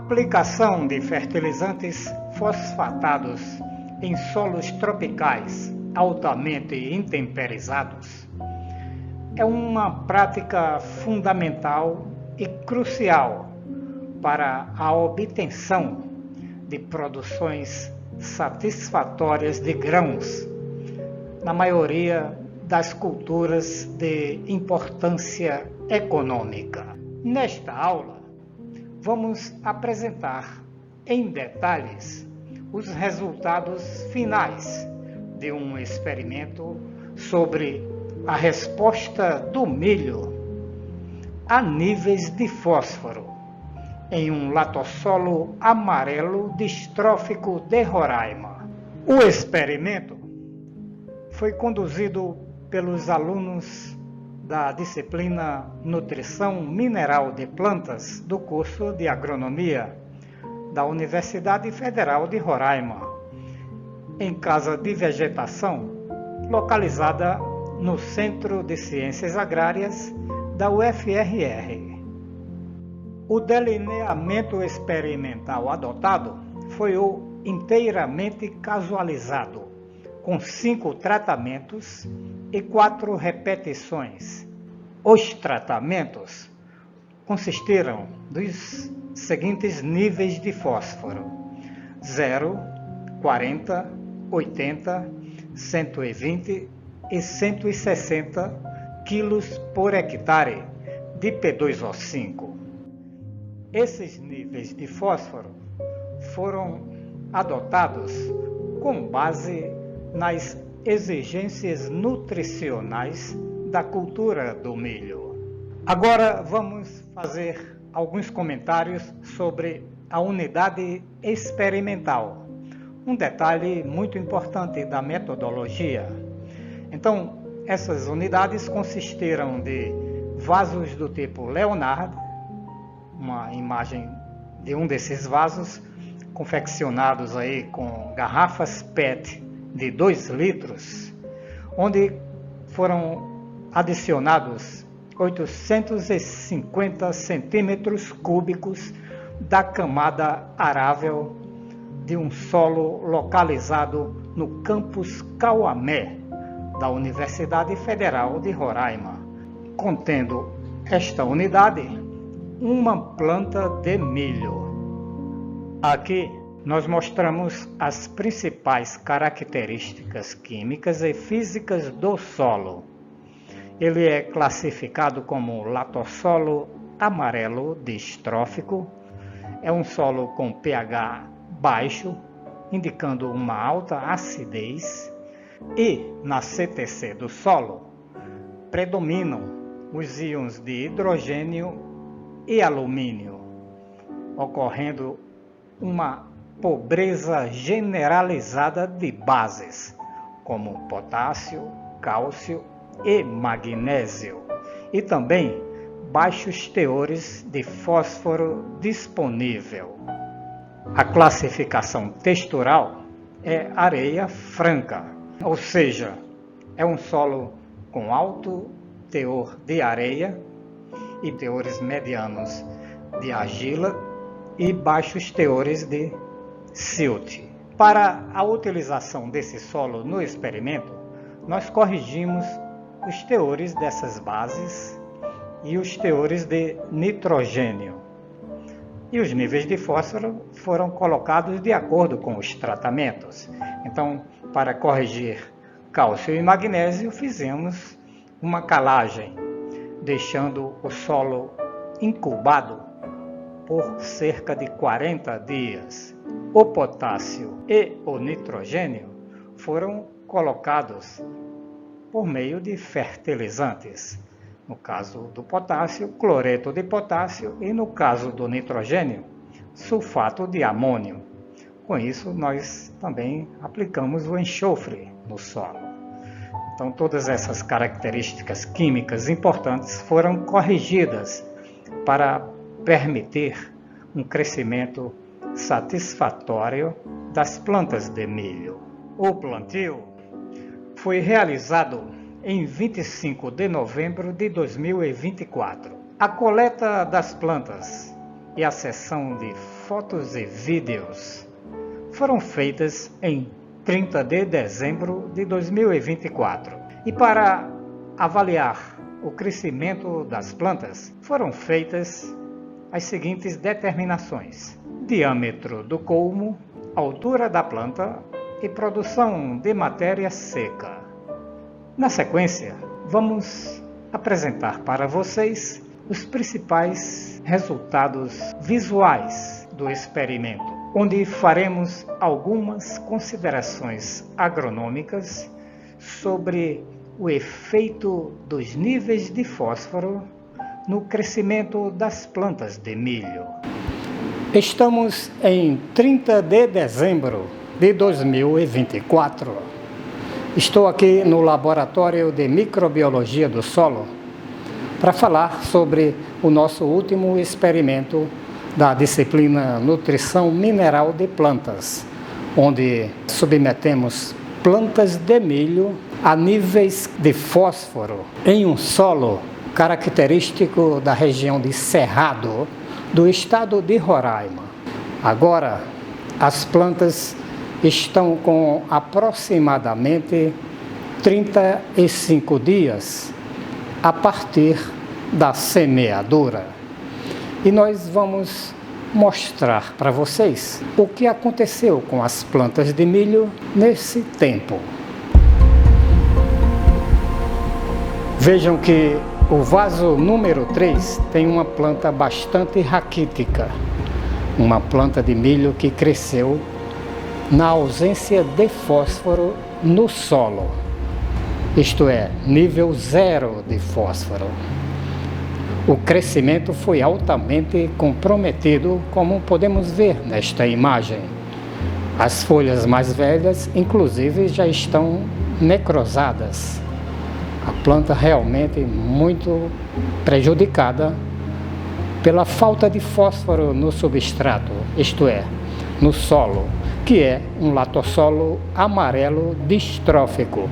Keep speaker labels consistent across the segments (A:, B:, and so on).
A: aplicação de fertilizantes fosfatados em solos tropicais altamente intemperizados é uma prática fundamental e crucial para a obtenção de produções satisfatórias de grãos na maioria das culturas de importância econômica. Nesta aula, vamos apresentar em detalhes os resultados finais de um experimento sobre a resposta do milho a níveis de fósforo em um latossolo amarelo distrófico de Roraima. O experimento foi conduzido pelos alunos da disciplina Nutrição Mineral de Plantas do curso de Agronomia da Universidade Federal de Roraima, em Casa de Vegetação, localizada no Centro de Ciências Agrárias da UFRR. O delineamento experimental adotado foi o inteiramente casualizado, com 5 tratamentos e 4 repetições. Os tratamentos consistiram dos seguintes níveis de fósforo: 0, 40, 80, 120 e 160 quilos por hectare de P2O5. Esses níveis de fósforo foram adotados com base nas exigências nutricionais da cultura do milho. Agora vamos fazer alguns comentários sobre a unidade experimental, um detalhe muito importante da metodologia. Então, essas unidades consistiram de vasos do tipo Leonard, uma imagem de um desses vasos, confeccionados aí com garrafas PET de 2 litros, onde foram adicionados 850 centímetros cúbicos da camada arável de um solo localizado no campus Cauamé, da Universidade Federal de Roraima, contendo esta unidade uma planta de milho. Aqui nós mostramos as principais características químicas e físicas do solo. Ele é classificado como latossolo amarelo distrófico, é um solo com pH baixo, indicando uma alta acidez, e na CTC do solo predominam os íons de hidrogênio e alumínio, ocorrendo uma pobreza generalizada de bases, como potássio, cálcio e magnésio, e também baixos teores de fósforo disponível. A classificação textural é areia franca, ou seja, é um solo com alto teor de areia e teores medianos de argila e baixos teores de silt. Para a utilização desse solo no experimento, nós corrigimos os teores dessas bases e os teores de nitrogênio. E os níveis de fósforo foram colocados de acordo com os tratamentos. Então, para corrigir cálcio e magnésio, fizemos uma calagem, deixando o solo incubado por cerca de 40 dias. O potássio e o nitrogênio foram colocados por meio de fertilizantes. No caso do potássio, cloreto de potássio, e no caso do nitrogênio, sulfato de amônio. Com isso, nós também aplicamos o enxofre no solo. Então, todas essas características químicas importantes foram corrigidas para permitir um crescimento satisfatório das plantas de milho. O plantio foi realizado em 25 de novembro de 2024. A coleta das plantas e a sessão de fotos e vídeos foram feitas em 30 de dezembro de 2024. E para avaliar o crescimento das plantas, foram feitas as seguintes determinações: diâmetro do colmo, altura da planta e produção de matéria seca. Na sequência, vamos apresentar para vocês os principais resultados visuais do experimento, onde faremos algumas considerações agronômicas sobre o efeito dos níveis de fósforo no crescimento das plantas de milho. Estamos em 30 de dezembro de 2024. Estou aqui no Laboratório de Microbiologia do Solo para falar sobre o nosso último experimento da disciplina Nutrição Mineral de Plantas, onde submetemos plantas de milho a níveis de fósforo em um solo característico da região de Cerrado, do estado de Roraima. Agora, as plantas estão com aproximadamente 35 dias a partir da semeadura. E nós vamos mostrar para vocês o que aconteceu com as plantas de milho nesse tempo. Vejam que o vaso número 3 tem uma planta bastante raquítica, uma planta de milho que cresceu na ausência de fósforo no solo, isto é, nível 0 de fósforo. O crescimento foi altamente comprometido, como podemos ver nesta imagem. As folhas mais velhas, inclusive, já estão necrosadas. A planta realmente muito prejudicada pela falta de fósforo no substrato, isto é, no solo, que é um latossolo amarelo distrófico,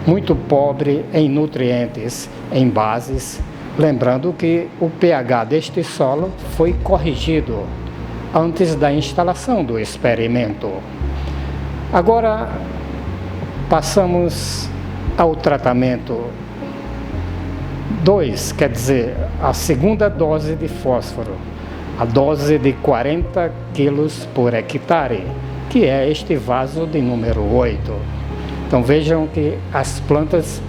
A: muito pobre em nutrientes, em bases. Lembrando que o pH deste solo foi corrigido antes da instalação do experimento. Agora passamos ao tratamento 2, quer dizer, a segunda dose de fósforo, a dose de 40 kg por hectare, que é este vaso de número 8. Então vejam que as plantas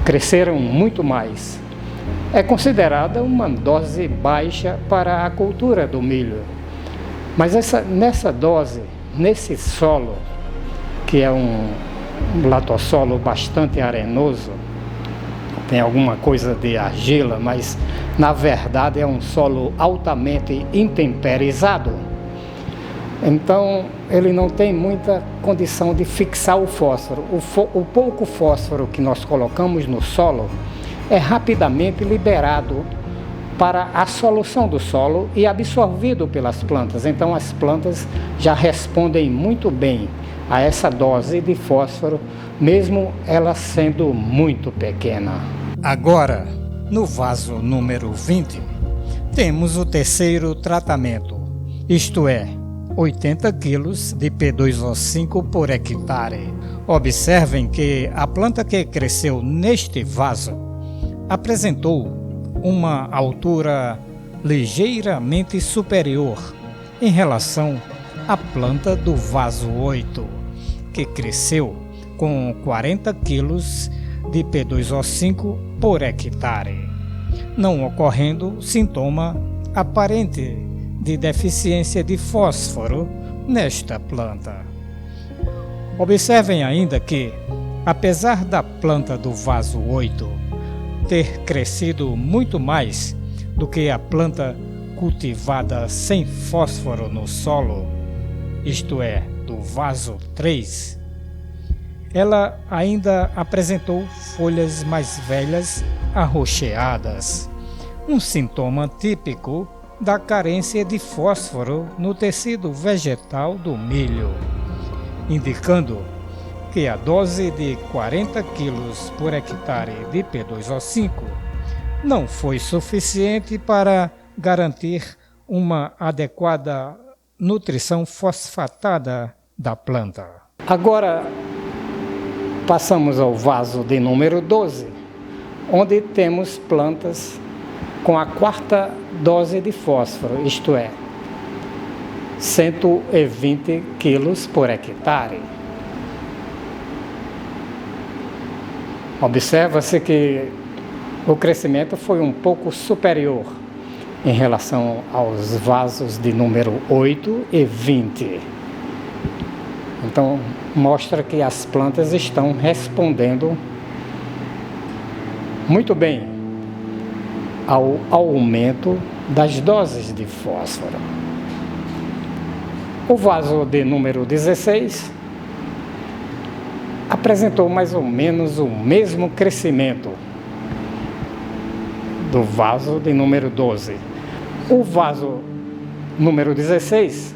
A: cresceram muito mais. É considerada uma dose baixa para a cultura do milho. Mas nessa dose, nesse solo, que é um latossolo bastante arenoso, tem alguma coisa de argila, mas na verdade é um solo altamente intemperizado. Então ele não tem muita condição de fixar o fósforo. O pouco fósforo que nós colocamos no solo é rapidamente liberado para a solução do solo e absorvido pelas plantas. Então as plantas já respondem muito bem a essa dose de fósforo, mesmo ela sendo muito pequena. Agora, no vaso número 20, temos o terceiro tratamento, isto é, 80 kg de P2O5 por hectare. Observem que a planta que cresceu neste vaso apresentou uma altura ligeiramente superior em relação à planta do vaso 8, que cresceu com 40 kg de P2O5 por hectare, não ocorrendo sintoma aparente de deficiência de fósforo nesta planta. Observem ainda que, apesar da planta do vaso 8 ter crescido muito mais do que a planta cultivada sem fósforo no solo, isto é, do vaso 3, ela ainda apresentou folhas mais velhas arroxeadas, um sintoma típico da carência de fósforo no tecido vegetal do milho, indicando que a dose de 40 kg por hectare de P2O5 não foi suficiente para garantir uma adequada nutrição fosfatada da planta. Agora passamos ao vaso de número 12, onde temos plantas com a quarta dose de fósforo, isto é, 120 quilos por hectare. Observa-se que o crescimento foi um pouco superior em relação aos vasos de número 8 e 20. Então, mostra que as plantas estão respondendo muito bem ao aumento das doses de fósforo. O vaso de número 16 apresentou mais ou menos o mesmo crescimento do vaso de número 12. O vaso número 16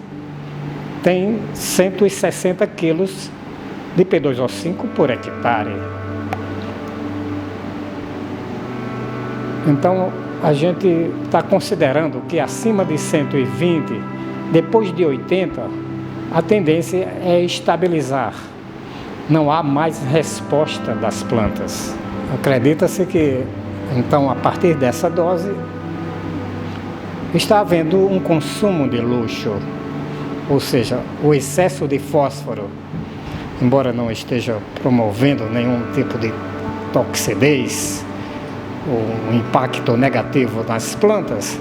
A: tem 160 quilos de P2O5 por hectare. Então, a gente está considerando que acima de 120, depois de 80, a tendência é estabilizar. Não há mais resposta das plantas. Acredita-se que, então, a partir dessa dose, está havendo um consumo de luxo, ou seja, o excesso de fósforo, embora não esteja promovendo nenhum tipo de toxidez ou um impacto negativo nas plantas,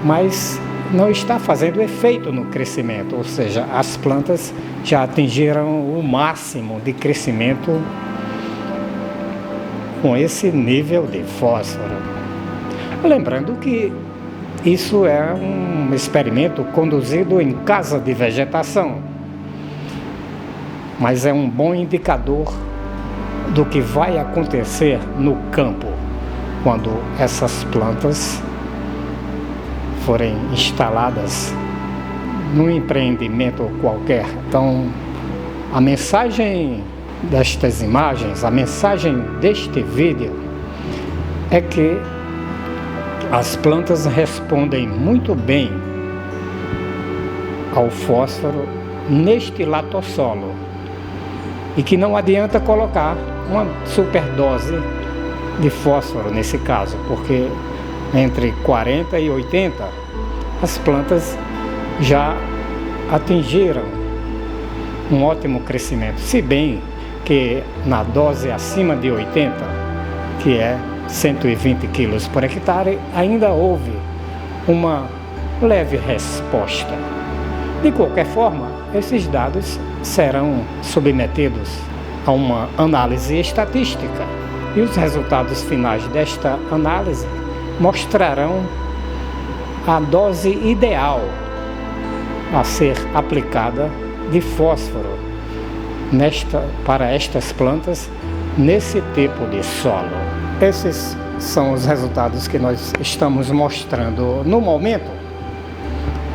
A: mas não está fazendo efeito no crescimento, ou seja, as plantas já atingiram o máximo de crescimento com esse nível de fósforo. Lembrando que isso é um experimento conduzido em casa de vegetação, mas é um bom indicador do que vai acontecer no campo quando essas plantas forem instaladas num empreendimento qualquer. Então, a mensagem destas imagens, a mensagem deste vídeo é que as plantas respondem muito bem ao fósforo neste latossolo e que não adianta colocar uma superdose de fósforo nesse caso, porque entre 40 e 80 as plantas já atingiram um ótimo crescimento, se bem que na dose acima de 80, que é 120 quilos por hectare, ainda houve uma leve resposta. De qualquer forma, esses dados serão submetidos a uma análise estatística e os resultados finais desta análise mostrarão a dose ideal a ser aplicada de fósforo para estas plantas nesse tipo de solo. Esses são os resultados que nós estamos mostrando no momento.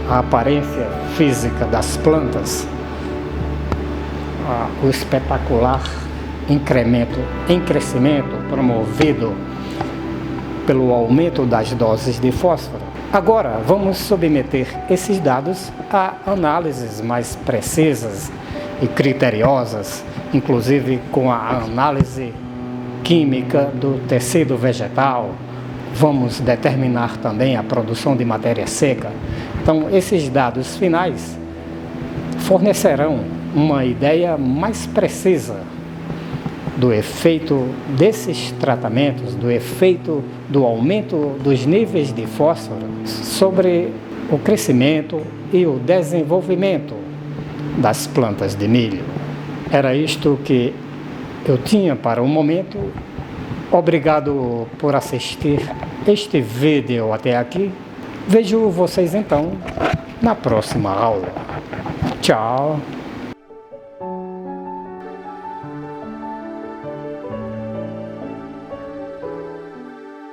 A: A aparência física das plantas, o espetacular incremento em crescimento promovido pelo aumento das doses de fósforo. Agora, vamos submeter esses dados a análises mais precisas e criteriosas, inclusive com a análise química do tecido vegetal. Vamos determinar também a produção de matéria seca. Então, esses dados finais fornecerão uma ideia mais precisa do efeito desses tratamentos, do efeito do aumento dos níveis de fósforo sobre o crescimento e o desenvolvimento das plantas de milho. Era isto que eu tinha para o momento. Obrigado por assistir este vídeo até aqui. Vejo vocês então na próxima aula. Tchau!